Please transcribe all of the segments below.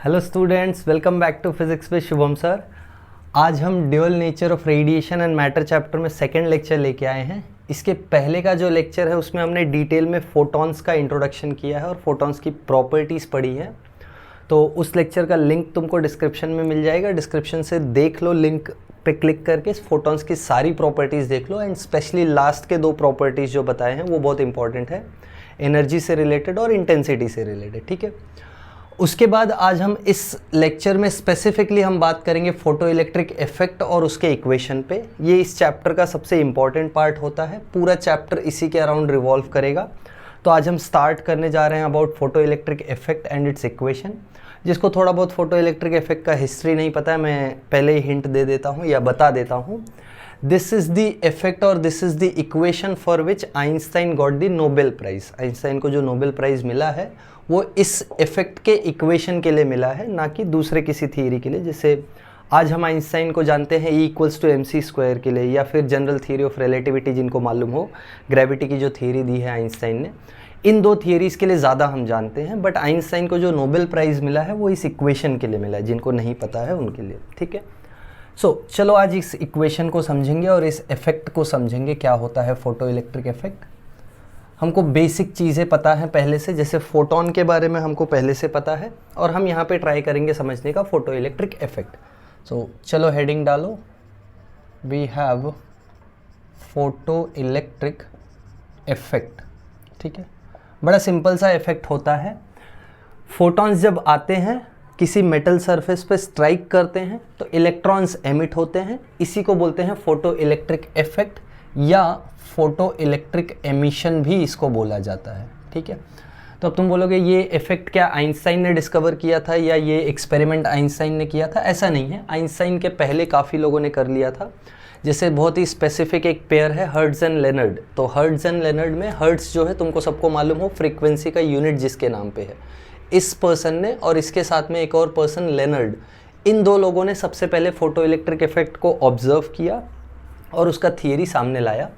Hello students, welcome back to physics with Shubham sir. आज हम dual nature of radiation and matter chapter में second lecture लेके आए हैं। इसके पहले का जो लेक्चर है उसमें हमने डिटेल में फोटॉन्स का इंट्रोडक्शन किया है और फोटॉन्स की प्रॉपर्टीज़ पढ़ी है। तो उस लेक्चर का लिंक तुमको डिस्क्रिप्शन में मिल जाएगा, डिस्क्रिप्शन से देख लो, लिंक पे क्लिक करके फोटॉन्स की सारी प्रॉपर्टीज़ देख लो। एंड स्पेशली लास्ट के दो प्रॉपर्टीज़ जो बताए हैं वो बहुत इंपॉर्टेंट है, एनर्जी से रिलेटेड और इंटेंसिटी से रिलेटेड। ठीक है, उसके बाद आज हम इस लेक्चर में स्पेसिफिकली हम बात करेंगे फोटो इलेक्ट्रिक इफेक्ट और उसके इक्वेशन पे। ये इस चैप्टर का सबसे इम्पॉर्टेंट पार्ट होता है, पूरा चैप्टर इसी के अराउंड रिवॉल्व करेगा। तो आज हम स्टार्ट करने जा रहे हैं about photo electric effect and it's equation. जिसको थोड़ा बहुत फोटो इलेक्ट्रिक इफेक्ट का हिस्ट्री नहीं पता है, मैं पहले ही हिंट दे देता हूँ या बता देता हूँ। दिस इज़ द इफेक्ट और this is the equation for which Einstein got the Nobel prize. Einstein को जो नोबेल प्राइज़ मिला है वो इस इफेक्ट के इक्वेशन के लिए मिला है, ना कि दूसरे किसी थियरी के लिए। जैसे आज हम आइंस्टाइन को जानते हैं E=mc² के लिए, या फिर जनरल थियरी ऑफ रिलेटिविटी जिनको मालूम हो, ग्रेविटी की जो थियरी दी है आइंस्टाइन ने, इन दो थियरीज़ के लिए ज़्यादा हम जानते हैं। बट आइंस्टाइन को जो नोबेल प्राइज़ मिला है वो इस इक्वेशन के लिए मिला है, जिनको नहीं पता है उनके लिए। ठीक है, चलो आज इस इक्वेशन को समझेंगे और इस इफेक्ट को समझेंगे, क्या होता है फोटो इलेक्ट्रिक इफेक्ट। हमको बेसिक चीज़ें पता हैं पहले से, जैसे फोटोन के बारे में हमको पहले से पता है, और हम यहाँ पे ट्राई करेंगे समझने का फोटो इलेक्ट्रिक इफेक्ट। चलो हेडिंग डालो, we have photoelectric effect. ठीक है, बड़ा सिंपल सा इफेक्ट होता है। फोटॉन्स जब आते हैं किसी मेटल सरफेस पे स्ट्राइक करते हैं तो इलेक्ट्रॉन्स एमिट होते हैं, इसी को बोलते हैं फोटो इलेक्ट्रिक इफेक्ट, या फोटो इलेक्ट्रिक एमिशन भी इसको बोला जाता है। ठीक है, तो अब तुम बोलोगे ये इफेक्ट क्या आइंस्टाइन ने डिस्कवर किया था या ये एक्सपेरिमेंट आइंस्टाइन ने किया था? ऐसा नहीं है, आइंस्टाइन के पहले काफ़ी लोगों ने कर लिया था। जैसे बहुत ही स्पेसिफिक एक पेयर है हर्ट्ज़ एंड लेनर्ड। तो हर्ट्ज़ एंड लेनर्ड में हर्ट्ज़ जो है तुमको सबको मालूम हो, फ्रीक्वेंसी का यूनिट जिसके नाम पे है, इस पर्सन ने और इसके साथ में एक और पर्सन लेनर्ड, इन दो लोगों ने सबसे पहले फोटो इलेक्ट्रिक इफेक्ट को ऑब्जर्व किया और उसका थियरी सामने लाया।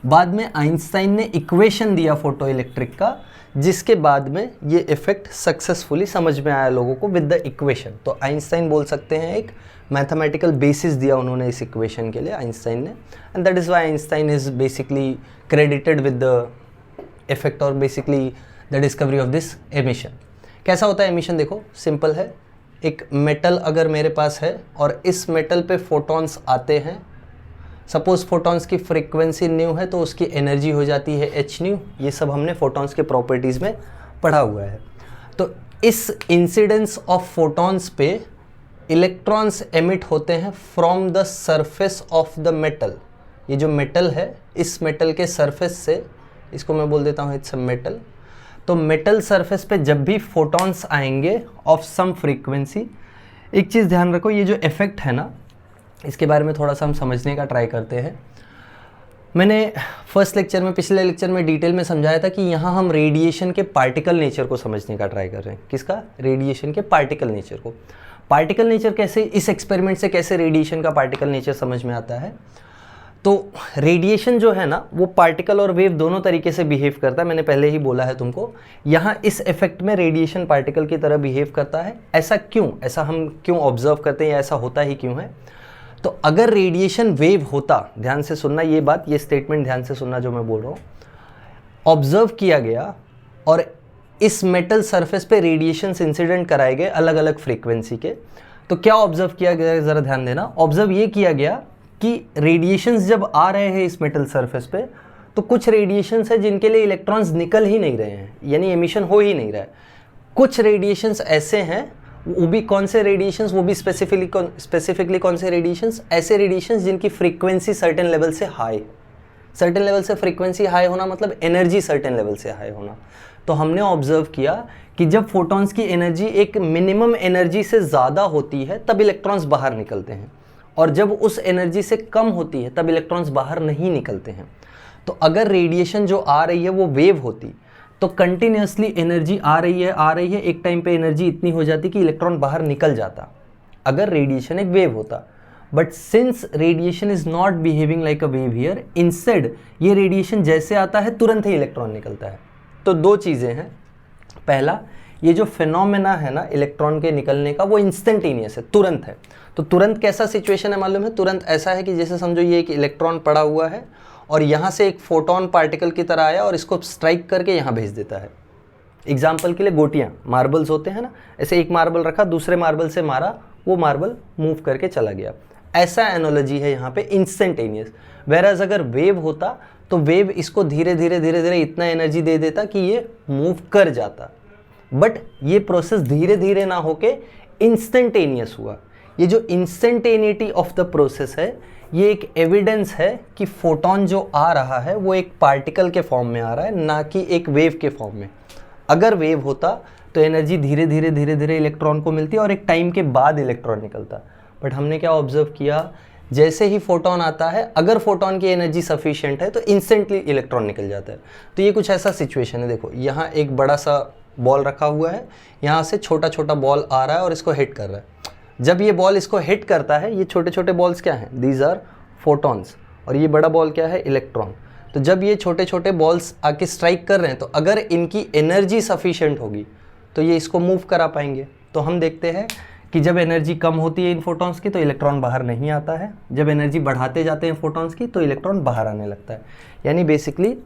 बाद में आइंस्टाइन ने इक्वेशन दिया फोटो इलेक्ट्रिक का, जिसके बाद में ये इफेक्ट सक्सेसफुली समझ में आया लोगों को विद द इक्वेशन। तो आइंस्टाइन बोल सकते हैं एक मैथमेटिकल बेसिस दिया उन्होंने इस इक्वेशन के लिए, आइंस्टाइन ने, and that is why Einstein is basically credited with the effect और basically the discovery of this emission. कैसा होता है एमिशन? देखो सिंपल है, एक मेटल अगर मेरे पास है और इस मेटल पे फोटॉन्स आते हैं, सपोज फोटॉन्स की फ्रीक्वेंसी न्यू है तो उसकी एनर्जी हो जाती है hν। ये सब हमने फोटॉन्स के प्रॉपर्टीज़ में पढ़ा हुआ है। तो इस इंसिडेंस ऑफ फोटॉन्स पे इलेक्ट्रॉन्स एमिट होते हैं from the surface of the metal. ये जो मेटल है, इस मेटल के सरफेस से, इसको मैं बोल देता हूँ इट्स अ मेटल। तो मेटल सरफेस पे जब भी फोटॉन्स आएंगे ऑफ सम फ्रीक्वेंसी, एक चीज़ ध्यान रखो, ये जो इफेक्ट है ना, इसके बारे में थोड़ा सा हम समझने का ट्राई करते हैं। मैंने फर्स्ट लेक्चर में, पिछले लेक्चर में डिटेल में समझाया था कि यहाँ हम रेडिएशन के पार्टिकल नेचर को समझने का ट्राई कर रहे हैं। किसका? रेडिएशन के पार्टिकल नेचर को। पार्टिकल नेचर कैसे, इस एक्सपेरिमेंट से कैसे रेडिएशन का पार्टिकल नेचर समझ में आता है? तो रेडिएशन जो है ना, वो पार्टिकल और वेव दोनों तरीके से बिहेव करता है। मैंने पहले ही बोला है तुमको, यहाँ इस इफेक्ट में रेडिएशन पार्टिकल की तरह बिहेव करता है। ऐसा क्यों, ऐसा हम क्यों ऑब्जर्व करते हैं या ऐसा होता ही क्यों है? तो अगर रेडिएशन वेव होता, ध्यान से सुनना ये बात, ये स्टेटमेंट ध्यान से सुनना जो मैं बोल रहा हूँ, ऑब्जर्व किया गया और इस मेटल सरफेस पे रेडिएशन इंसिडेंट कराए गए अलग अलग फ्रीक्वेंसी के, तो क्या ऑब्जर्व किया गया? ज़रा ध्यान देना। ऑब्जर्व ये किया गया कि रेडिएशंस जब आ रहे हैं इस मेटल सरफेस पे, तो कुछ रेडिएशंस है जिनके लिए इलेक्ट्रॉन्स निकल ही नहीं रहे हैं, यानी एमिशन हो ही नहीं रहा है। कुछ रेडिएशंस ऐसे हैं, वो भी कौन से रेडिएशंस, वो भी स्पेसिफिकली कौन से रेडिएशंस? ऐसे रेडिएशंस जिनकी फ्रीक्वेंसी सर्टेन लेवल से हाई। सर्टेन लेवल से फ्रीक्वेंसी हाई होना मतलब एनर्जी सर्टेन लेवल से हाई होना। तो हमने ऑब्जर्व किया कि जब फोटॉन्स की एनर्जी एक मिनिमम एनर्जी से ज़्यादा होती है तब इलेक्ट्रॉन्स बाहर निकलते हैं, और जब उस एनर्जी से कम होती है तब इलेक्ट्रॉन्स बाहर नहीं निकलते हैं। तो अगर रेडिएशन जो आ रही है वो वेव होती, तो कंटिन्यूसली एनर्जी आ रही है, एक टाइम पे एनर्जी इतनी हो जाती कि इलेक्ट्रॉन बाहर निकल जाता, अगर रेडिएशन एक वेव होता। But since radiation is not behaving like a wave here, instead ये रेडिएशन जैसे आता है तुरंत ही इलेक्ट्रॉन निकलता है। तो दो चीज़ें हैं, पहला ये जो फिनोमेना है ना इलेक्ट्रॉन के निकलने का, वो इंस्टेंटेनियस है, तुरंत है। तो तुरंत कैसा सिचुएशन है मालूम है? तुरंत ऐसा है कि जैसे समझो ये एक इलेक्ट्रॉन पड़ा हुआ है और यहाँ से एक फोटोन पार्टिकल की तरह आया और इसको स्ट्राइक करके यहाँ भेज देता है। एग्जाम्पल के लिए गोटियाँ, मार्बल्स होते हैं ना, ऐसे एक मार्बल रखा, दूसरे मार्बल से मारा, वो मार्बल मूव करके चला गया। ऐसा एनोलॉजी है यहाँ पे इंस्टेंटेनियस। वेराज अगर वेव होता तो वेव इसको धीरे धीरे धीरे धीरे इतना एनर्जी दे देता कि ये मूव कर जाता, बट ये प्रोसेस धीरे धीरे ना होके इंस्टेंटेनियस हुआ। ये जो इंस्टेंटेनिटी ऑफ द प्रोसेस है, ये एक एविडेंस है कि फोटोन जो आ रहा है वो एक पार्टिकल के फॉर्म में आ रहा है, ना कि एक वेव के फॉर्म में। अगर वेव होता तो एनर्जी धीरे धीरे धीरे धीरे इलेक्ट्रॉन को मिलती और एक टाइम के बाद इलेक्ट्रॉन निकलता। बट हमने क्या ऑब्जर्व किया, जैसे ही फोटोन आता है, अगर फोटोन की एनर्जी सफिशिएंट है तो इंस्टेंटली इलेक्ट्रॉन निकल जाता है। तो ये कुछ ऐसा सिचुएशन है। देखो यहाँ एक बड़ा सा बॉल रखा हुआ है, यहाँ से छोटा छोटा बॉल आ रहा है और इसको हिट कर रहा है। जब ये बॉल इसको हिट करता है, ये छोटे छोटे बॉल्स क्या हैं? These are photons. और ये बड़ा बॉल क्या है? इलेक्ट्रॉन। तो जब ये छोटे छोटे बॉल्स आके स्ट्राइक कर रहे हैं, तो अगर इनकी एनर्जी सफिशिएंट होगी तो ये इसको मूव करा पाएंगे। तो हम देखते हैं कि जब एनर्जी कम होती है इन फोटॉन्स की तो इलेक्ट्रॉन बाहर नहीं आता है, जब एनर्जी बढ़ाते जाते हैं फोटॉन्स की तो इलेक्ट्रॉन बाहर आने लगता है। यानी बेसिकली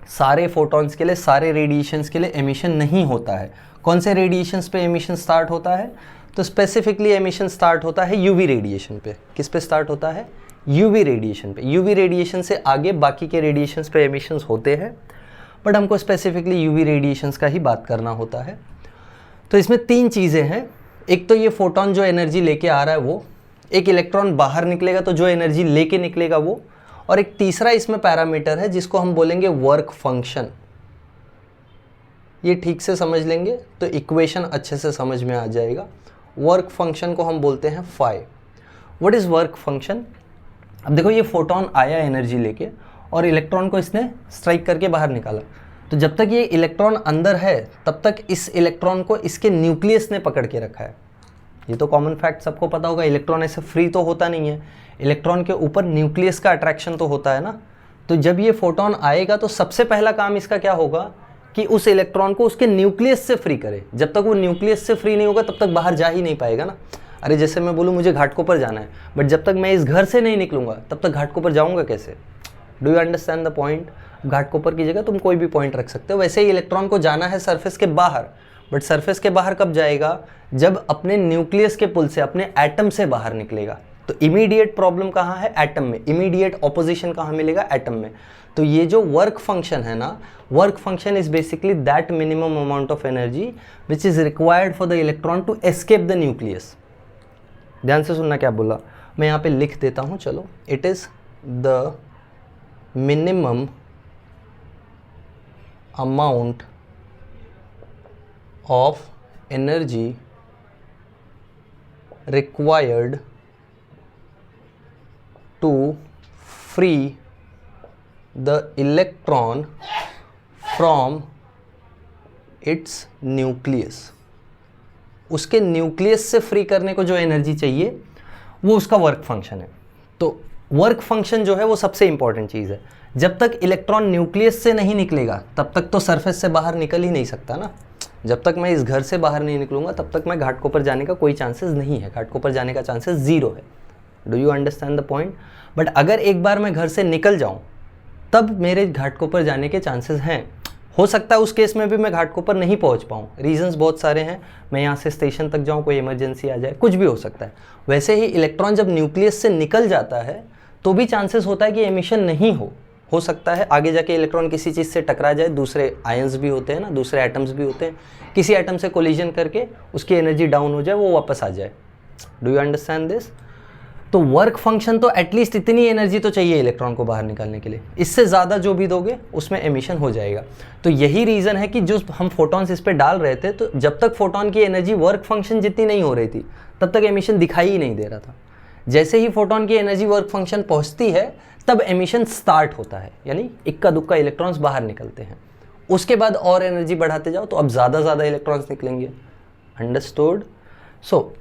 सारे फोटॉन्स के लिए, सारे रेडिएशंस के लिए एमिशन नहीं होता है। कौन से रेडिएशंस पे एमिशन स्टार्ट होता है? तो स्पेसिफिकली एमिशन स्टार्ट होता है यूवी रेडिएशन पे। किस पे स्टार्ट होता है? यूवी रेडिएशन पे। यूवी रेडिएशन से आगे बाकी के रेडिएशंस पे एमिशंस होते हैं, बट हमको स्पेसिफिकली यूवी रेडिएशंस का ही बात करना होता है। तो इसमें तीन चीज़ें हैं। एक तो ये फोटोन जो एनर्जी लेके आ रहा है वो, एक इलेक्ट्रॉन बाहर निकलेगा तो जो एनर्जी लेके निकलेगा वो, और एक तीसरा इसमें पैरामीटर है जिसको हम बोलेंगे वर्क फंक्शन। ये ठीक से समझ लेंगे तो इक्वेशन अच्छे से समझ में आ जाएगा। वर्क फंक्शन को हम बोलते हैं phi. What is work function? अब देखो ये फोटोन आया एनर्जी लेके और इलेक्ट्रॉन को इसने स्ट्राइक करके बाहर निकाला। तो जब तक ये इलेक्ट्रॉन अंदर है तब तक इस इलेक्ट्रॉन को इसके न्यूक्लियस ने पकड़ के रखा है। ये तो कॉमन फैक्ट सबको पता होगा, इलेक्ट्रॉन ऐसे फ्री तो होता नहीं है, इलेक्ट्रॉन के ऊपर न्यूक्लियस का अट्रैक्शन तो होता है ना। तो जब ये फोटोन आएगा तो सबसे पहला काम इसका क्या होगा कि उस इलेक्ट्रॉन को उसके न्यूक्लियस से फ्री करे। जब तक वो न्यूक्लियस से फ्री नहीं होगा तब तक बाहर जा ही नहीं पाएगा ना। अरे जैसे मैं बोलूँ मुझे घाटकोपर जाना है, बट जब तक मैं इस घर से नहीं निकलूँगा तब तक घाटकोपर जाऊँगा कैसे? Do you understand the point? Ghatkopar की जगह तुम कोई भी पॉइंट रख सकते हो। वैसे ही इलेक्ट्रॉन को जाना है सरफेस के बाहर, बट सरफेस के बाहर कब जाएगा? जब अपने न्यूक्लियस के पुल से, अपने एटम से बाहर निकलेगा। तो इमीडिएट प्रॉब्लम कहाँ है? एटम में। इमीडिएट ऑपोजिशन कहाँ मिलेगा? एटम में। तो ये जो वर्क फंक्शन है ना, work function is basically that minimum amount of energy which is required for the electron to escape the nucleus. ध्यान से सुनना क्या बोला, मैं यहाँ पे लिख देता हूँ। चलो, it is the minimum amount of energy required to free the electron from its nucleus। उसके न्यूक्लियस से फ्री करने को जो एनर्जी चाहिए वो उसका वर्क फंक्शन है। तो वर्क फंक्शन जो है वो सबसे इंपॉर्टेंट चीज़ है। जब तक इलेक्ट्रॉन न्यूक्लियस से नहीं निकलेगा तब तक तो सरफेस से बाहर निकल ही नहीं सकता ना। जब तक मैं इस घर से बाहर नहीं निकलूंगा तब तक मैं घाटकोपर जाने का कोई चांसेस नहीं है, घाटकोपर जाने का चांसेस ज़ीरो है। Do you understand the point? But अगर एक बार मैं घर से निकल जाऊं तब मेरे घाटकोपर जाने के चांसेस हैं। हो सकता है उस केस में भी मैं घाटकोपर नहीं पहुंच पाऊँ, रीजंस बहुत सारे हैं। मैं यहाँ से स्टेशन तक जाऊँ, कोई इमरजेंसी आ जाए, कुछ भी हो सकता है। वैसे ही इलेक्ट्रॉन जब न्यूक्लियस से निकल जाता है तो भी चांसेस होता है कि एमिशन नहीं हो सकता है आगे जाके इलेक्ट्रॉन किसी चीज़ से टकरा जाए। दूसरे आयंस भी होते हैं ना, दूसरे एटम्स भी होते हैं, किसी एटम से कोलिजन करके उसकी एनर्जी डाउन हो जाए, वो वापस आ जाए। Do you understand this? तो वर्क फंक्शन तो एटलीस्ट इतनी एनर्जी तो चाहिए इलेक्ट्रॉन को बाहर निकालने के लिए। इससे ज़्यादा जो भी दोगे उसमें एमिशन हो जाएगा। तो यही रीज़न है कि जो हम फोटॉन्स इस पर डाल रहे थे, तो जब तक फोटॉन की एनर्जी वर्क फंक्शन जितनी नहीं हो रही थी तब तक एमिशन दिखाई ही नहीं दे रहा था। जैसे ही फोटॉन की एनर्जी वर्क फंक्शन पहुँचती है तब एमिशन स्टार्ट होता है, यानी इक्का दुक्का इलेक्ट्रॉन्स बाहर निकलते हैं। उसके बाद और एनर्जी बढ़ाते जाओ तो अब ज़्यादा इलेक्ट्रॉन्स निकलेंगे। अंडरस्टूड? सो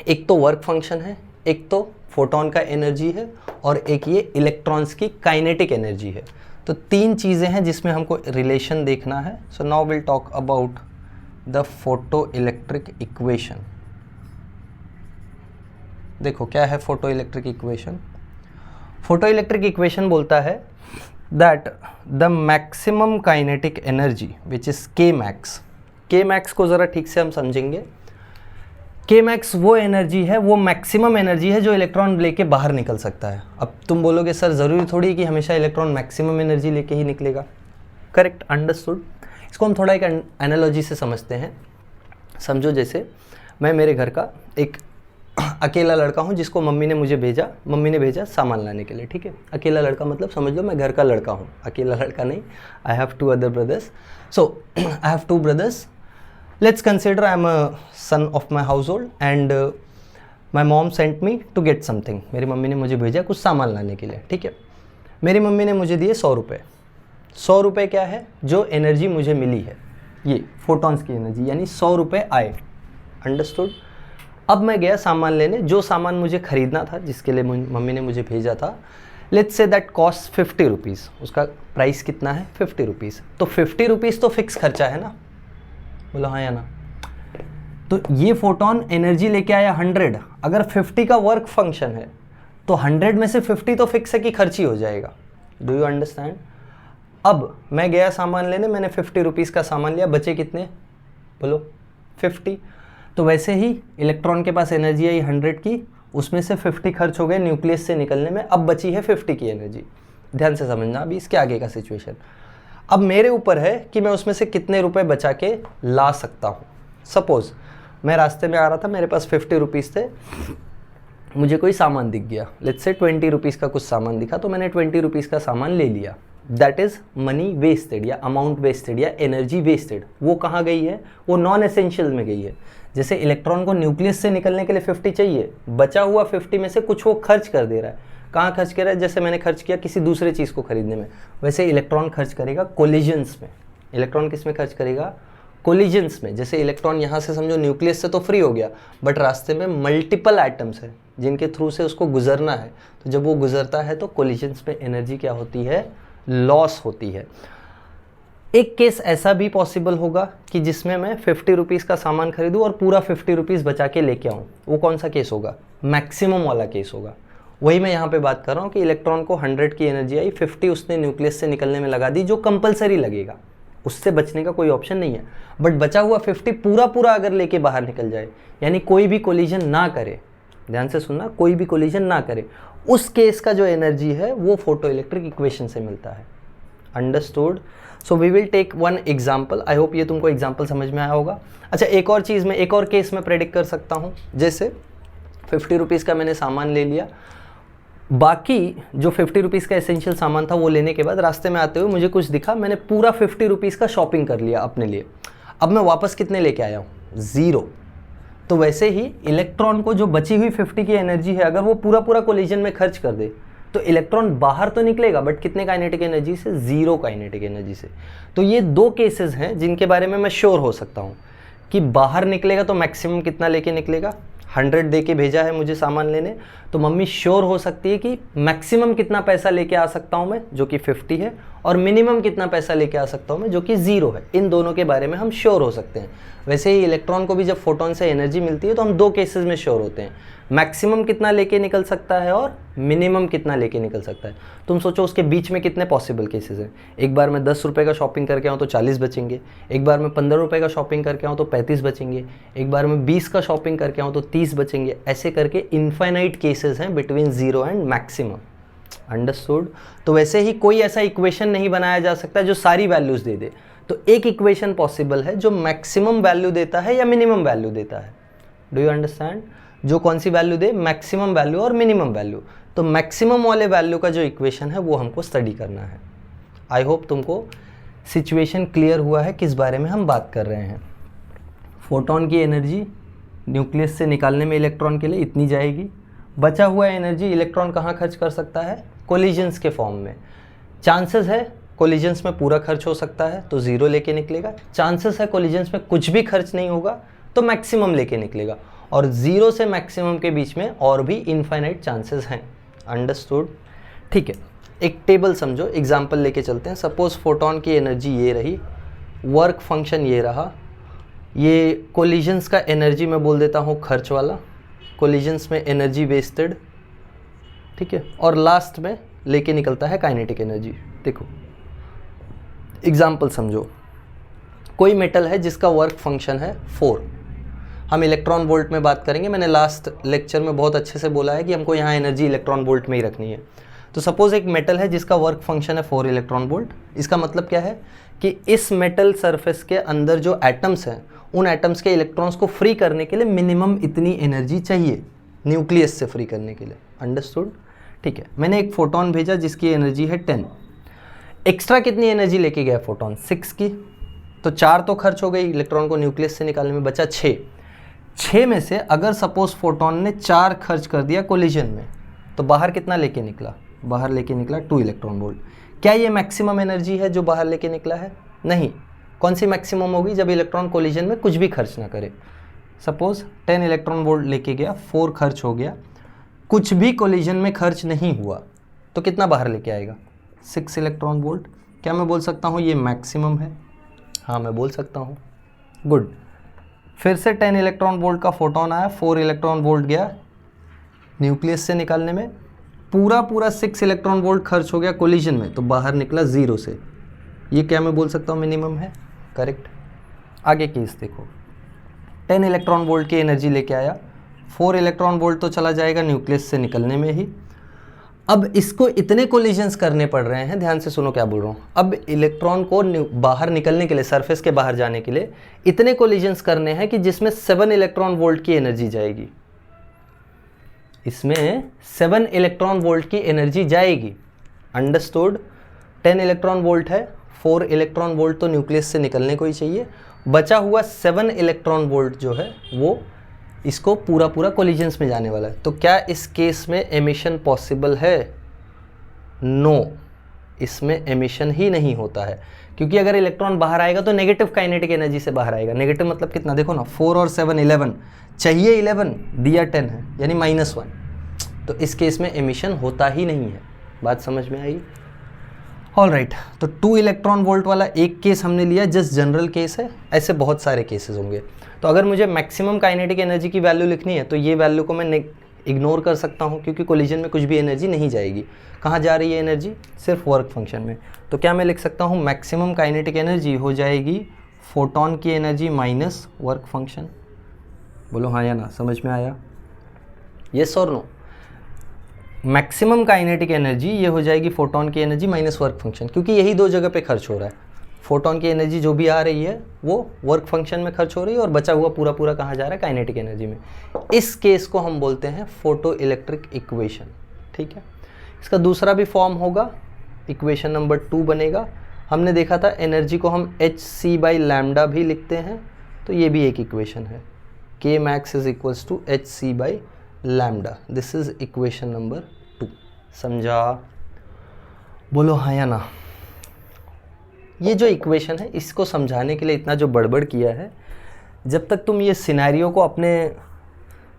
एक तो वर्क फंक्शन है, एक तो फोटॉन का एनर्जी है, और एक ये इलेक्ट्रॉन्स की काइनेटिक एनर्जी है। तो तीन चीज़ें हैं जिसमें हमको रिलेशन देखना है। So now will talk about the photo electric equation. देखो क्या है photo electric equation. Photo electric equation बोलता है that the maximum kinetic energy which is के मैक्स। के मैक्स को ज़रा ठीक से हम समझेंगे। के मैक्स वो एनर्जी है, वो मैक्सिमम एनर्जी है जो इलेक्ट्रॉन लेके बाहर निकल सकता है। अब तुम बोलोगे सर ज़रूरी थोड़ी कि हमेशा इलेक्ट्रॉन मैक्सिमम एनर्जी लेके ही निकलेगा। Correct, understood. इसको हम थोड़ा एक एनालॉजी से समझते हैं। समझो जैसे मैं मेरे घर का एक अकेला लड़का हूँ जिसको मम्मी ने भेजा सामान लाने के लिए, ठीक है। अकेला लड़का मतलब समझ लो मैं घर का लड़का हूँ, अकेला लड़का नहीं। I have 2 other brothers, so I have 2 brothers. Let's consider I am a son of my household and my mom sent me to get something. मेरी मम्मी ने मुझे भेजा कुछ सामान लाने के लिए, ठीक है। मेरी मम्मी ने मुझे दिए 100 रुपये। 100 रुपये क्या है? जो एनर्जी मुझे मिली है, ये फोटॉन्स की एनर्जी, यानी 100 रुपये आए। अंडरस्टूड। अब मैं गया सामान लेने, जो सामान मुझे ख़रीदना था, जिसके लिए मम्मी ने मुझे भेजा था, let's say that cost 50 rupees. उसका प्राइस कितना है? 50 रुपीज़। तो 50 रुपीज़ तो फिक्स खर्चा है ना, बोलो हाँ या ना। तो ये फोटोन एनर्जी लेके आया 100। अगर 50 का वर्क फंक्शन है तो 100 में से 50 तो फिक्स है कि खर्च ही हो जाएगा। Do you understand? अब मैं गया सामान लेने, मैंने 50 रुपीज़ का सामान लिया, बचे कितने? बोलो 50। तो वैसे ही इलेक्ट्रॉन के पास एनर्जी आई 100 की, उसमें से 50 खर्च हो गए न्यूक्लियस से निकलने में, अब बची है 50 की एनर्जी। ध्यान से समझना अभी इसके आगे का सिचुएशन। अब मेरे ऊपर है कि मैं उसमें से कितने रुपए बचा के ला सकता हूँ। सपोज़ मैं रास्ते में आ रहा था, मेरे पास 50 रुपीज़ थे, मुझे कोई सामान दिख गया, लेट्स से 20 रुपीज़ का कुछ सामान दिखा, तो मैंने 20 रुपीज़ का सामान ले लिया। दैट इज़ मनी वेस्टेड या अमाउंट वेस्टेड या एनर्जी वेस्टेड। वो कहाँ गई है? वो नॉन एसेंशियल में गई है। जैसे इलेक्ट्रॉन को न्यूक्लियस से निकलने के लिए 50 चाहिए, बचा हुआ 50 में से कुछ वो खर्च कर दे रहा है। कहाँ खर्च कर रहा है? जैसे मैंने खर्च किया किसी दूसरे चीज़ को खरीदने में, वैसे इलेक्ट्रॉन खर्च करेगा कोलिजन्स में। इलेक्ट्रॉन किस में खर्च करेगा? कोलिजन्स में। जैसे इलेक्ट्रॉन यहाँ से समझो न्यूक्लियस से तो फ्री हो गया, बट रास्ते में मल्टीपल एटम्स है जिनके थ्रू से उसको गुजरना है। तो जब वो गुजरता है तो कोलिजन्स में एनर्जी क्या होती है? लॉस होती है। एक केस ऐसा भी पॉसिबल होगा कि जिसमें मैं 50 रुपीज़ का सामान खरीदूँ और पूरा 50 रुपीज़ बचा के लेके आऊँ। वो कौन सा केस होगा? मैक्सिमम वाला केस होगा। वही मैं यहाँ पे बात कर रहा हूँ कि इलेक्ट्रॉन को 100 की एनर्जी आई, 50 उसने न्यूक्लियस से निकलने में लगा दी, जो कंपलसरी लगेगा, उससे बचने का कोई ऑप्शन नहीं है। बट बचा हुआ 50 पूरा अगर लेके बाहर निकल जाए, यानी कोई भी कोलिजन ना करे, ध्यान से सुनना, कोई भी कोलिजन ना करे, उस केस का जो एनर्जी है वो फोटो इलेक्ट्रिक इक्वेशन से मिलता है। Understood? So we will take one example. I hope ये तुमको एग्जाम्पल समझ में आया होगा। अच्छा, एक और चीज़ में, एक और केस में प्रेडिक्ट कर सकता हूँ। जैसे 50 रुपीज़ का मैंने सामान ले लिया, बाकी जो 50 रुपीज़ का एसेंशियल सामान था वो लेने के बाद रास्ते में आते हुए मुझे कुछ दिखा, मैंने पूरा 50 रुपीज़ का शॉपिंग कर लिया अपने लिए। अब मैं वापस कितने लेके आया हूँ? 0। तो वैसे ही इलेक्ट्रॉन को जो बची हुई 50 की एनर्जी है, अगर वो पूरा कोलिजन में खर्च कर दे तो इलेक्ट्रॉन बाहर तो निकलेगा, बट कितने काइनेटिक एनर्जी से? 0 काइनेटिक एनर्जी से। तो ये 2 केसेस हैं जिनके बारे में मैं श्योर हो सकता हूँ कि बाहर निकलेगा तो मैक्सिमम कितना लेके निकलेगा। 100 दे के भेजा है मुझे सामान लेने, तो मम्मी श्योर हो सकती है कि मैक्सिमम कितना पैसा लेके आ सकता हूँ मैं, जो कि 50 है, और मिनिमम कितना पैसा लेके आ सकता हूँ मैं, जो कि 0 है। इन दोनों के बारे में हम श्योर हो सकते हैं। वैसे ही इलेक्ट्रॉन को भी जब फोटोन से एनर्जी मिलती है तो हम 2 केसेस में श्योर होते हैं, मैक्सिमम कितना लेके निकल सकता है और मिनिमम कितना लेके निकल सकता है। तुम सोचो उसके बीच में कितने पॉसिबल केसेस हैं। एक बार मैं 10 रुपये का शॉपिंग करके आऊँ तो 40 बचेंगे, एक बार मैं 15 रुपये का शॉपिंग करके आऊँ तो 35 बचेंगे, एक बार मैं 20 का शॉपिंग करके आऊँ तो 30 बचेंगे। ऐसे करके इनफाइनाइट केसेस हैं बिटवीन 0 एंड मैक्सिमम। अंडरस्टूड? तो वैसे ही कोई ऐसा इक्वेशन नहीं बनाया जा सकता जो सारी वैल्यूज़ दे दे। तो एक इक्वेशन पॉसिबल है जो मैक्सिमम वैल्यू देता है या मिनिमम वैल्यू देता है। Do you understand? जो कौन सी वैल्यू दे? मैक्सिमम वैल्यू और मिनिमम वैल्यू। तो मैक्सिमम वाले वैल्यू का जो इक्वेशन है वो हमको स्टडी करना है। आई होप तुमको सिचुएशन क्लियर हुआ है किस बारे में हम बात कर रहे हैं। फोटोन की एनर्जी न्यूक्लियस से निकालने में इलेक्ट्रॉन के लिए इतनी जाएगी, बचा हुआ एनर्जी इलेक्ट्रॉन कहाँ खर्च कर सकता है? कोलिजन्स के फॉर्म में। चांसेस है कोलिजन्स में पूरा खर्च हो सकता है तो 0 लेके निकलेगा, चांसेस है कोलिजन्स में कुछ भी खर्च नहीं होगा तो मैक्सिमम लेके निकलेगा, और 0 से मैक्सिमम के बीच में और भी इनफाइनाइट चांसेस हैं। अंडरस्टूड? ठीक है, एक टेबल समझो, एग्जाम्पल लेके चलते हैं। सपोज फोटोन की एनर्जी ये रही, वर्क फंक्शन ये रहा, ये कोलिजन्स का एनर्जी मैं बोल देता हूँ खर्च वाला, कोलिजन्स में एनर्जी वेस्टेड, ठीक है। और लास्ट में लेके निकलता है काइनेटिक एनर्जी। देखो एग्जाम्पल समझो, कोई मेटल है जिसका वर्क फंक्शन है 4, हम इलेक्ट्रॉन वोल्ट में बात करेंगे। मैंने लास्ट लेक्चर में बहुत अच्छे से बोला है कि हमको यहाँ एनर्जी इलेक्ट्रॉन वोल्ट में ही रखनी है। तो सपोज एक मेटल है जिसका वर्क फंक्शन है 4 इलेक्ट्रॉन वोल्ट। इसका मतलब क्या है कि इस मेटल सरफेस के अंदर जो एटम्स हैं, उन एटम्स के इलेक्ट्रॉन्स को फ्री करने के लिए मिनिमम इतनी एनर्जी चाहिए, न्यूक्लियस से फ्री करने के लिए। अंडरस्टूड? ठीक है। मैंने एक फोटोन भेजा जिसकी एनर्जी है 10। एक्स्ट्रा कितनी एनर्जी लेके गया फोटोन? 6 की। तो 4 तो खर्च हो गई इलेक्ट्रॉन को न्यूक्लियस से निकालने में, बचा 6 में से अगर सपोज फोटोन ने 4 खर्च कर दिया कोलिजन में, तो बाहर कितना लेके निकला? बाहर लेके निकला 2 इलेक्ट्रॉन वोल्ट। क्या ये मैक्सिमम एनर्जी है जो बाहर लेके निकला है? नहीं। कौन सी मैक्सिमम होगी? जब इलेक्ट्रॉन कोलिजन में कुछ भी खर्च ना करे। सपोज 10 इलेक्ट्रॉन वोल्ट लेके गया, 4 खर्च हो गया, कुछ भी कोलिजन में खर्च नहीं हुआ, तो कितना बाहर लेके आएगा? 6 इलेक्ट्रॉन वोल्ट। क्या मैं बोल सकता हूँ ये मैक्सिमम है? हाँ मैं बोल सकता हूँ। गुड। फिर से 10 इलेक्ट्रॉन वोल्ट का फोटोन आया, 4 इलेक्ट्रॉन वोल्ट गया न्यूक्लियस से निकालने में, पूरा 6 इलेक्ट्रॉन वोल्ट खर्च हो गया कोलिजन में, तो बाहर निकला 0 से। ये क्या मैं बोल सकता हूँ मिनिमम है? करेक्ट। आगे केस देखो, 10 इलेक्ट्रॉन वोल्ट की एनर्जी लेके आया, 4 इलेक्ट्रॉन वोल्ट तो चला जाएगा न्यूक्लियस से निकलने में ही। अब इसको इतने कोलिजन्स करने पड़ रहे हैं, ध्यान से सुनो क्या बोल रहा हूँ। अब इलेक्ट्रॉन को बाहर निकलने के लिए, सरफेस के बाहर जाने के लिए इतने कोलिजन्स करने हैं कि जिसमें 7 इलेक्ट्रॉन वोल्ट की एनर्जी जाएगी। इसमें 7 इलेक्ट्रॉन वोल्ट की एनर्जी जाएगी। अंडरस्टूड? 10 इलेक्ट्रॉन वोल्ट है, 4 इलेक्ट्रॉन वोल्ट तो न्यूक्लियस से निकलने को ही चाहिए, बचा हुआ 7 इलेक्ट्रॉन वोल्ट जो है वो इसको पूरा कोलिजन्स में जाने वाला है। तो क्या इस केस में एमिशन पॉसिबल है? नो, इसमें एमिशन ही नहीं होता है, क्योंकि अगर इलेक्ट्रॉन बाहर आएगा तो नेगेटिव काइनेटिक एनर्जी से बाहर आएगा। नेगेटिव मतलब कितना? देखो ना, 4 और 7 11, चाहिए 11, दिया 10 है, यानी -1। तो इस केस में एमिशन होता ही नहीं है। बात समझ में आई? All right. तो 2 इलेक्ट्रॉन वोल्ट वाला एक केस हमने लिया, जस्ट जनरल केस है, ऐसे बहुत सारे केसेस होंगे। तो अगर मुझे मैक्सिमम काइनेटिक एनर्जी की वैल्यू लिखनी है तो ये वैल्यू को मैं इग्नोर कर सकता हूँ, क्योंकि कोलिजन में कुछ भी एनर्जी नहीं जाएगी। कहाँ जा रही है एनर्जी? सिर्फ वर्क फंक्शन में। तो क्या मैं लिख सकता हूँ मैक्सिमम काइनेटिक एनर्जी हो जाएगी फोटोन की एनर्जी माइनस वर्क फंक्शन? बोलो हाँ या ना, समझ में आया? यस और नो? मैक्सिमम काइनेटिक एनर्जी ये हो जाएगी फोटोन की एनर्जी माइनस वर्क फंक्शन, क्योंकि यही 2 जगह पे खर्च हो रहा है। फोटोन की एनर्जी जो भी आ रही है वो वर्क फंक्शन में खर्च हो रही है, और बचा हुआ पूरा कहाँ जा रहा है? काइनेटिक एनर्जी में। इस केस को हम बोलते हैं फोटो इलेक्ट्रिक इक्वेशन। ठीक है। इसका दूसरा भी फॉर्म होगा, इक्वेशन नंबर 2 बनेगा। हमने देखा था एनर्जी को हम hc/λ भी लिखते हैं, तो ये भी एक इक्वेशन है। k max is equals to hc/λ। This is equation number 2। समझा? बोलो हाँ या ना? ये जो इक्वेशन है, इसको समझाने के लिए इतना जो बड़बड़ किया है, जब तक तुम ये सिनेरियो को अपने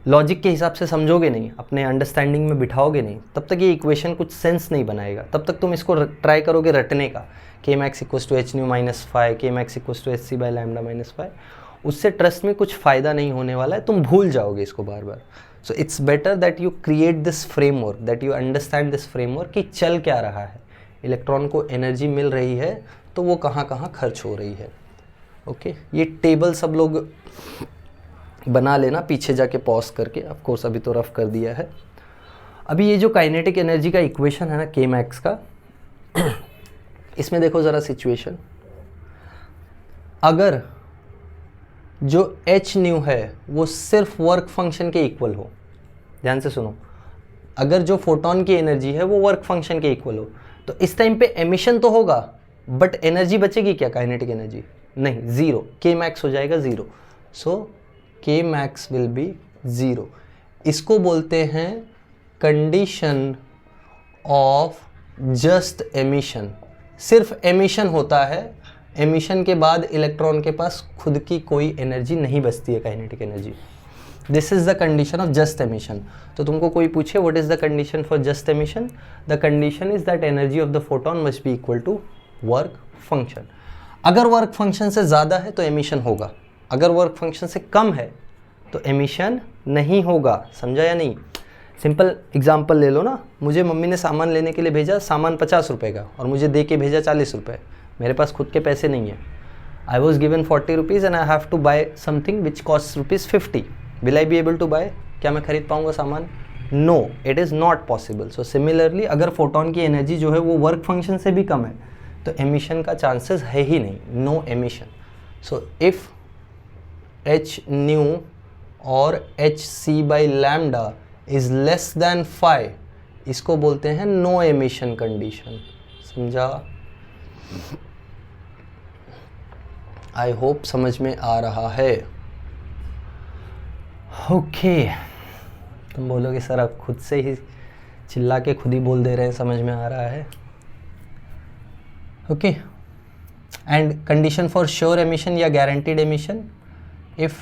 लॉजिक के हिसाब से समझोगे नहीं, अपने अंडरस्टैंडिंग में बिठाओगे नहीं, तब तक ये इक्वेशन कुछ सेंस नहीं बनाएगा। तब तक तुम इसको ट्राई करोगे रटने का, k max equals to h nu minus 5, k max equals to hc/λ minus 5। उससे ट्रस्ट में कुछ फ़ायदा नहीं होने वाला है, तुम भूल जाओगे इसको बार बार। So it's better that you create this framework, that you understand this framework कि चल क्या रहा है। इलेक्ट्रॉन को एनर्जी मिल रही है तो वो कहाँ खर्च हो रही है। ओके, ये टेबल सब लोग बना लेना पीछे जाके पॉज करके। ऑफ कोर्स अभी तो रफ कर दिया है। अभी ये जो काइनेटिक एनर्जी का इक्वेशन है ना k max का, इसमें देखो ज़रा सिचुएशन। अगर जो h न्यू है वो सिर्फ वर्क फंक्शन के इक्वल हो, ध्यान से सुनो, अगर जो फोटोन की एनर्जी है वो वर्क फंक्शन के इक्वल हो, तो इस टाइम पे एमिशन तो होगा, बट एनर्जी बचेगी क्या? काइनेटिक एनर्जी नहीं, 0। k max हो जाएगा 0। सो k max विल बी 0। इसको बोलते हैं कंडीशन ऑफ जस्ट एमिशन। सिर्फ एमिशन होता है, एमिशन के बाद इलेक्ट्रॉन के पास खुद की कोई एनर्जी नहीं बचती है, kinetic energy. This is the condition of just emission. तो तुमको कोई पूछे what is the condition for just emission, the condition is that energy of the photon must be equal to work function. अगर work function से ज़्यादा है तो emission होगा, अगर वर्क फंक्शन से कम है तो एमिशन नहीं होगा, समझा या नहीं। सिंपल एग्जांपल ले लो ना, मुझे मम्मी ने सामान लेने के लिए भेजा, सामान 50 रुपये का और मुझे दे के भेजा 40 रुपये, मेरे पास खुद के पैसे नहीं है। I was given 40 rupees and I have to buy something which cost ₹50। Will I be able to buy? क्या मैं खरीद पाऊँगा सामान? No, it is not possible. So similarly अगर फोटोन की एनर्जी जो है वो वर्क फंक्शन से भी कम है तो एमिशन का चांसेस है ही नहीं, no emission. So if h nu और h c by lambda is less than 5, इसको बोलते हैं नो एमिशन कंडीशन, समझा? आई होप समझ में आ रहा है। ओके तुम बोलोगे सर आप खुद से ही चिल्ला के खुद ही बोल दे रहे हैं, समझ में आ रहा है। Okay and condition for sure emission या guaranteed emission, if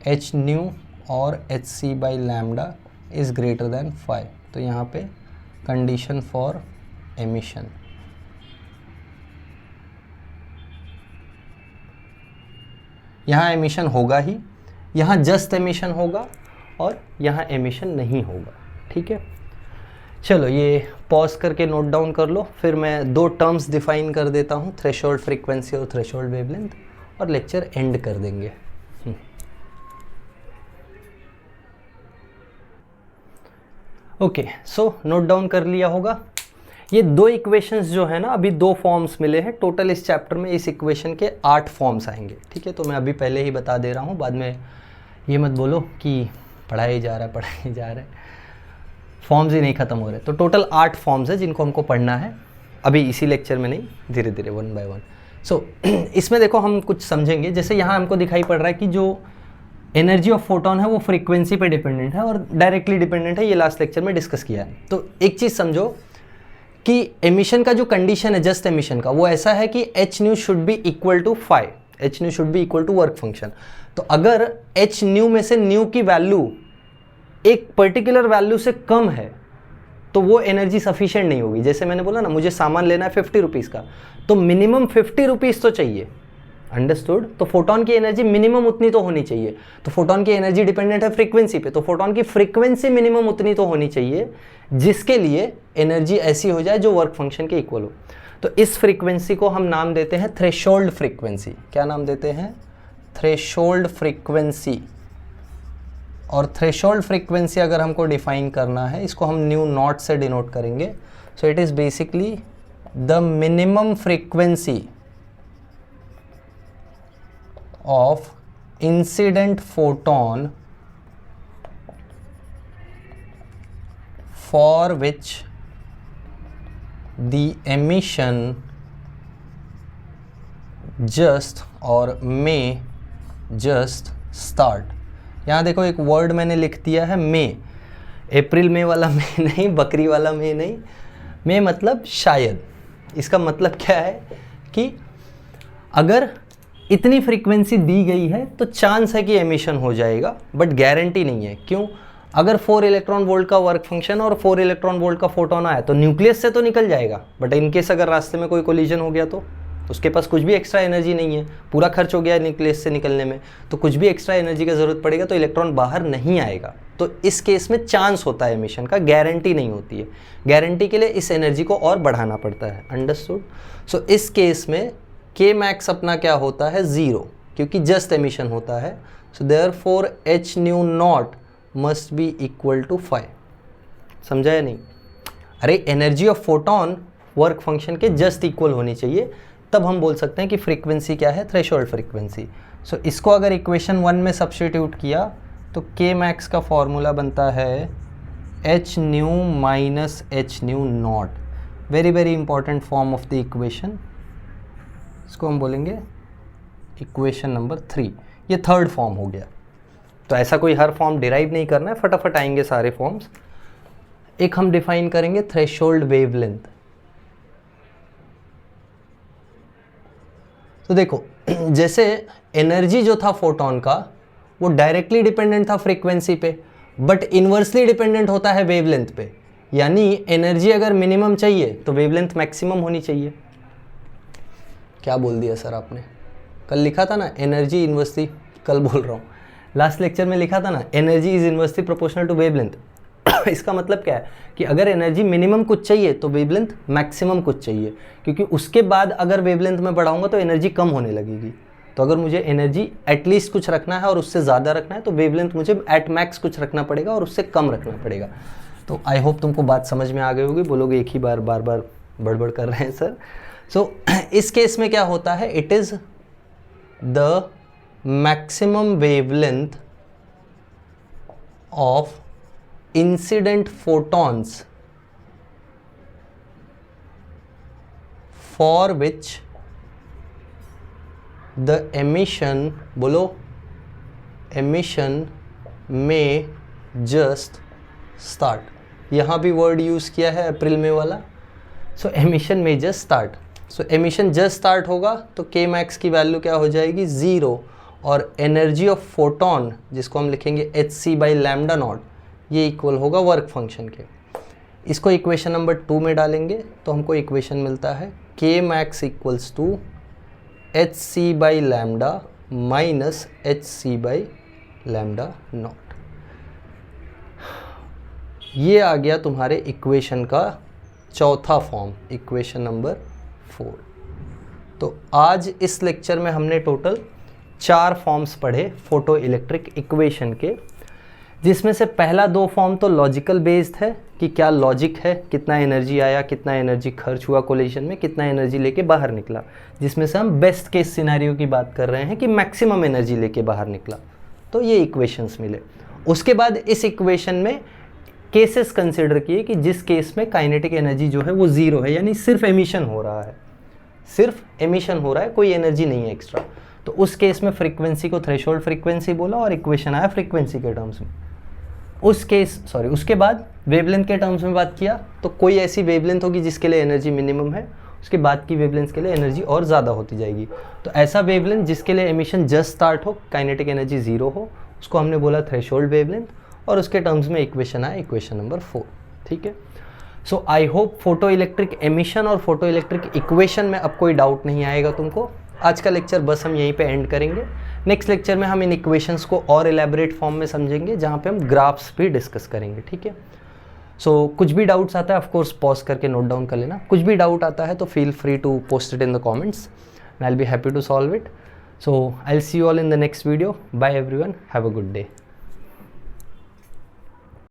h nu और h c by lambda is greater than 5, तो यहाँ पे कंडीशन फॉर एमिशन। यहाँ एमिशन होगा ही, यहाँ जस्ट एमिशन होगा और यहाँ एमिशन नहीं होगा, ठीक है। चलो ये पॉज करके नोट डाउन कर लो, फिर मैं 2 टर्म्स डिफाइन कर देता हूँ, थ्रेशोल्ड फ्रीक्वेंसी और थ्रेशोल्ड वेवलेंथ, और लेक्चर एंड कर देंगे। ओके सो नोट डाउन कर लिया होगा। ये 2 इक्वेशंस जो है ना, अभी 2 फॉर्म्स मिले हैं टोटल इस चैप्टर में। इस इक्वेशन के 8 फॉर्म्स आएंगे, ठीक है। तो मैं अभी पहले ही बता दे रहा हूँ, बाद में ये मत बोलो कि पढ़ाई जा रहा है, फॉर्म्स ही नहीं ख़त्म हो रहे। तो टोटल 8 फॉर्म्स है जिनको हमको पढ़ना है, अभी इसी लेक्चर में नहीं, धीरे धीरे 1 बाय 1। सो इसमें देखो हम कुछ समझेंगे। जैसे यहाँ हमको दिखाई पड़ रहा है कि जो एनर्जी ऑफ फोटोन है वो फ्रीक्वेंसी पे डिपेंडेंट है और डायरेक्टली डिपेंडेंट है, ये लास्ट लेक्चर में डिस्कस किया है। तो एक चीज़ समझो कि एमिशन का जो कंडीशन है जस्ट एमिशन का, वो ऐसा है कि H nu should be equal to 5, H nu should be equal to work function. तो अगर एच न्यू में से न्यू की वैल्यू एक पर्टिकुलर वैल्यू से कम है तो वो एनर्जी सफिशिएंट नहीं होगी। जैसे मैंने बोला ना, मुझे सामान लेना है 50 रुपीज़ का, तो मिनिमम 50 रुपीज़ तो चाहिए, अंडरस्टूड। तो फोटोन की एनर्जी मिनिमम उतनी तो होनी चाहिए। तो फोटोन की एनर्जी डिपेंडेंट है फ्रीक्वेंसी पे, तो फोटोन की फ्रीक्वेंसी मिनिमम उतनी तो होनी चाहिए जिसके लिए एनर्जी ऐसी हो जाए जो वर्क फंक्शन के इक्वल हो। तो इस फ्रीक्वेंसी को हम नाम देते हैं थ्रेशोल्ड फ्रीक्वेंसी। क्या नाम देते हैं? Threshold frequency. और थ्रेशोल्ड फ्रीक्वेंसी अगर हमको डिफाइन करना है, इसको हम न्यू नॉट से डिनोट करेंगे। So it is basically the minimum frequency of incident photon for which the emission just or may just start। यहाँ देखो एक वर्ड मैंने लिख दिया है मे, अप्रैल में वाला मे नहीं, बकरी वाला मे नहीं, मे मतलब शायद। इसका मतलब क्या है कि अगर इतनी फ्रीक्वेंसी दी गई है तो चांस है कि एमिशन हो जाएगा, बट गारंटी नहीं है। क्यों? अगर 4 इलेक्ट्रॉन वोल्ट का वर्क फंक्शन और 4 इलेक्ट्रॉन वोल्ट का फोटोन आया तो न्यूक्लियस से तो निकल जाएगा, बट इनकेस अगर रास्ते में कोई कोलिजन हो गया तो उसके पास कुछ भी एक्स्ट्रा एनर्जी नहीं है, पूरा खर्च हो गया न्यूक्लियस से निकलने में, तो कुछ भी एक्स्ट्रा एनर्जी का ज़रूरत पड़ेगा तो इलेक्ट्रॉन बाहर नहीं आएगा। तो इस केस में चांस होता है एमिशन का, गारंटी नहीं होती है। गारंटी के लिए इस एनर्जी को और बढ़ाना पड़ता है, अंडरस्टूड। सो इस केस में के मैक्स अपना क्या होता है? 0, क्योंकि जस्ट एमिशन होता है। So therefore H nu not must be equal to 5। समझा या नहीं? अरे energy of photon work function के जस्ट इक्वल होनी चाहिए, तब हम बोल सकते हैं कि फ्रीक्वेंसी क्या है? Threshold frequency. सो इसको अगर इक्वेशन 1 में सब्स्टिट्यूट किया तो के मैक्स का फॉर्मूला बनता है H new minus H nu not. Very very important form of the equation, इसको हम बोलेंगे इक्वेशन नंबर 3। ये थर्ड फॉर्म हो गया। तो ऐसा कोई हर फॉर्म डिराइव नहीं करना है, फटाफट आएंगे सारे फॉर्म्स। एक हम डिफाइन करेंगे थ्रेशोल्ड वेवलेंथ। तो देखो जैसे एनर्जी जो था फोटोन का वो डायरेक्टली डिपेंडेंट था फ्रीक्वेंसी पे, बट इन्वर्सली डिपेंडेंट होता है वेवलेंथ पे। यानी एनर्जी अगर मिनिमम चाहिए तो वेवलेंथ मैक्सिमम होनी चाहिए। क्या बोल दिया सर आपने? कल लिखा था ना एनर्जी इन्वर्सली, कल बोल रहा हूँ, लास्ट लेक्चर में लिखा था ना energy is inversely proportional to wavelength. इसका मतलब क्या है कि अगर एनर्जी मिनिमम कुछ चाहिए तो वेवलेंथ मैक्सिमम कुछ चाहिए, क्योंकि उसके बाद अगर वेवलेंथ में बढ़ाऊंगा तो एनर्जी कम होने लगेगी। तो अगर मुझे एनर्जी एटलीस्ट कुछ रखना है और उससे ज़्यादा रखना है तो वेवलेंथ मुझे एट मैक्स कुछ रखना पड़ेगा और उससे कम रखना पड़ेगा। तो आई होप तुमको बात समझ में आ गई होगी। बोलोगे एक ही बार बार बार बड़बड़ कर रहे हैं सर। सो इस केस में क्या होता है, it is the maximum wavelength of incident photons for which the emission, बोलो एमिशन में जस्ट स्टार्ट। यहाँ भी वर्ड यूज़ किया है अप्रैल में वाला। सो एमिशन में जस्ट स्टार्ट, सो एमिशन जस्ट स्टार्ट होगा तो के मैक्स की वैल्यू क्या हो जाएगी 0, और एनर्जी ऑफ फोटोन जिसको हम लिखेंगे hc बाई लैम्डा नॉट, ये इक्वल होगा वर्क फंक्शन के। इसको इक्वेशन नंबर 2 में डालेंगे तो हमको इक्वेशन मिलता है K max equals to hc by lambda minus hc by lambda not. ये आ गया तुम्हारे इक्वेशन का चौथा फॉर्म, इक्वेशन नंबर 4। तो आज इस लेक्चर में हमने टोटल 4 फॉर्म्स पढ़े फोटो इलेक्ट्रिक इक्वेशन के, जिसमें से पहला 2 फॉर्म तो लॉजिकल बेस्ड है कि क्या लॉजिक है, कितना एनर्जी आया, कितना एनर्जी खर्च हुआ कोलिजन में, कितना एनर्जी लेके बाहर निकला, जिसमें से हम बेस्ट केस सिनेरियो की बात कर रहे हैं कि मैक्सिमम एनर्जी लेके बाहर निकला। तो ये इक्वेशंस मिले। उसके बाद इस इक्वेशन में केसेस कंसिडर किए कि जिस केस में काइनेटिक एनर्जी जो है वो 0 है, यानी सिर्फ एमिशन हो रहा है, सिर्फ एमिशन हो रहा है, कोई एनर्जी नहीं है एक्स्ट्रा। तो उस केस में फ्रीक्वेंसी को थ्रेशोल्ड फ्रीक्वेंसी बोला और इक्वेशन आया फ्रीक्वेंसी के टर्म्स में। उसके बाद वेवलेंथ के टर्म्स में बात किया तो कोई ऐसी वेवलेंथ होगी जिसके लिए एनर्जी मिनिमम है, उसके बाद की वेवलेंथ के लिए एनर्जी और ज़्यादा होती जाएगी। तो ऐसा वेवलेंथ जिसके लिए एमिशन जस्ट स्टार्ट हो, काइनेटिक एनर्जी 0 हो, उसको हमने बोला थ्रेशोल्ड वेवलेंथ, और उसके टर्म्स में इक्वेशन आया इक्वेशन नंबर 4। ठीक है। So I hope photoelectric emission और फोटो इलेक्ट्रिक इक्वेशन में अब कोई डाउट नहीं आएगा तुमको। आज का लेक्चर बस हम यहीं पे एंड करेंगे। नेक्स्ट लेक्चर में हम इन इक्वेशंस को और एलैबोरेट फॉर्म में समझेंगे, जहाँ पे हम ग्राफ्स भी डिस्कस करेंगे। ठीक है। सो कुछ भी डाउट्स आता है ऑफ कोर्स पॉज करके नोट डाउन कर लेना। कुछ भी डाउट आता है तो feel free to post it in the comments and I will be happy to solve it. So I will see you all in the next video. Bye everyone, have a good day.